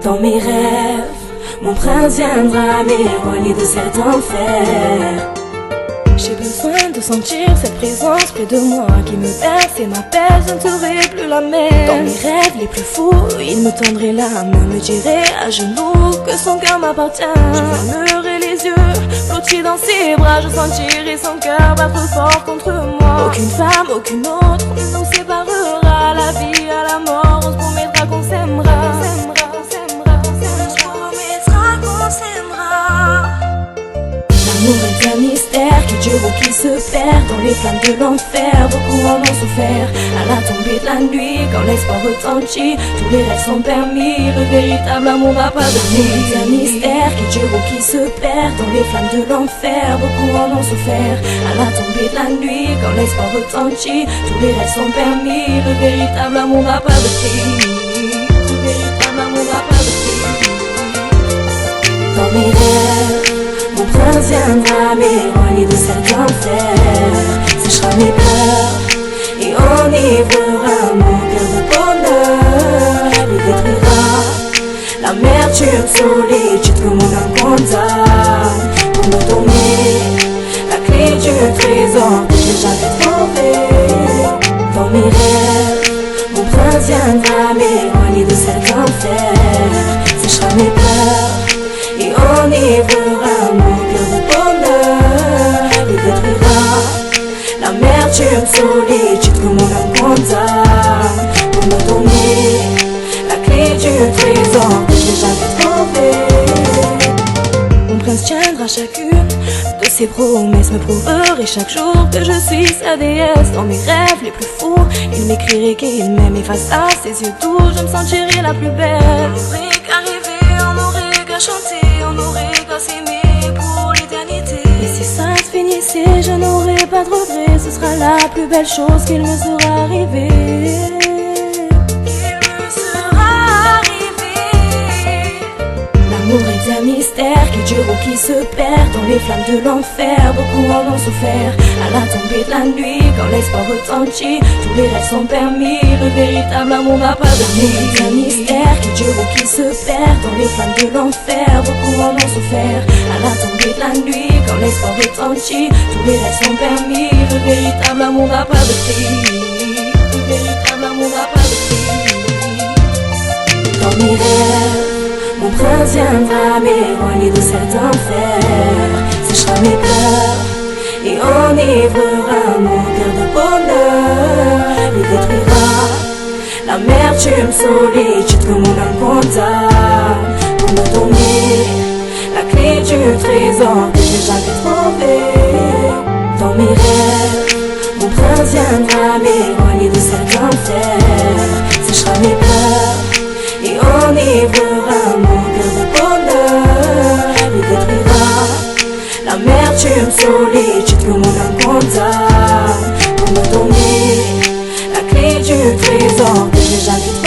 Dans mes rêves, mon prince viendra m'éloigner de cet enfer. J'ai besoin de sentir cette présence près de moi qui me berce et m'appelle, je ne serai plus la même. Dans mes rêves les plus fous, il me tendrait la main, me dirait à genoux que son cœur m'appartient. Je fermerai les yeux, blotti dans ses bras, je sentirai son cœur battre fort contre moi. Aucune femme, aucune autre ne nous séparera, la vie à la mort, on se promettra qu'on s'aimera. L'amour est un mystère qui dure ou qui se perd dans les flammes de l'enfer. Beaucoup en ont souffert à la tombée de la nuit. Quand l'espoir retentit, tous les rêves sont permis. Le véritable amour n'a pas de prix. L'amour est un mystère qui dure ou qui se perd dans les flammes de l'enfer. Beaucoup en ont souffert à la tombée de la nuit. Quand l'espoir retentit, tous les rêves sont permis. Le véritable amour n'a pas de prix. Le véritable amour n'a pas de prix. Dans mes rêves, mon prince viendra m'éloigner de cet enfer, séchera mes pleurs et enivrera mon cœur de bonheur. Il détruira l'amertume, solitude que mon âme condamne, pour me donner la clé du trésor que j'ai jamais trouvé. Dans mes rêves, mon prince viendra m'éloigner de cet enfer, séchera mes pleurs et enivrera mon cœur de bonheur. Il détruira l'amertume, solitude que mon âme condamne, pour me donner la clé du trésor que j'ai jamais trouvé. Mon prince tiendra chacune de ses promesses, me prouverait chaque jour que je suis sa déesse. Dans mes rêves les plus fous, il m'écrirait qu'il m'aime, et face à ses yeux doux, je me sentirais la plus belle. On n'aurait qu'à rêver, on n'aurait qu'à chanter, on aurait qu'à s'aimer pour l'éternité. Et si ça se finissait, je n'aurais pas de regrets, ce sera la plus belle chose qu'il me sera arrivé. L'amour est un mystère qui dure ou qui se perd dans les flammes de l'enfer. Beaucoup en ont souffert à la tombée de la nuit. Quand l'espoir retentit, tous les rêves sont permis. Le véritable amour n'a pas de prix. L'amour est un mystère qui dure ou qui se perd dans les flammes de l'enfer. Beaucoup en ont souffert à la tombée de la nuit. Quand l'espoir retentit, tous les rêves sont permis. Le véritable amour n'a pas de prix. Le véritable amour n'a pas de prix. Dans mes rêves, mon prince viendra m'éloigner de cet enfer, séchera mes pleurs et enivrera mon cœur de bonheur. Il détruira l'amertume, solitude que mon âme condamne, pour me donner la clé du trésor que j'ai jamais trouvé. Dans mes rêves, mon prince viendra m'éloigner de cet enfer, séchera mes pleurs et enivrera mon cœur de bonheur. Il détruira l'amertume, solitude que mon âme condamne, pour me donner la clé du trésor que j'ai jamais trouvé.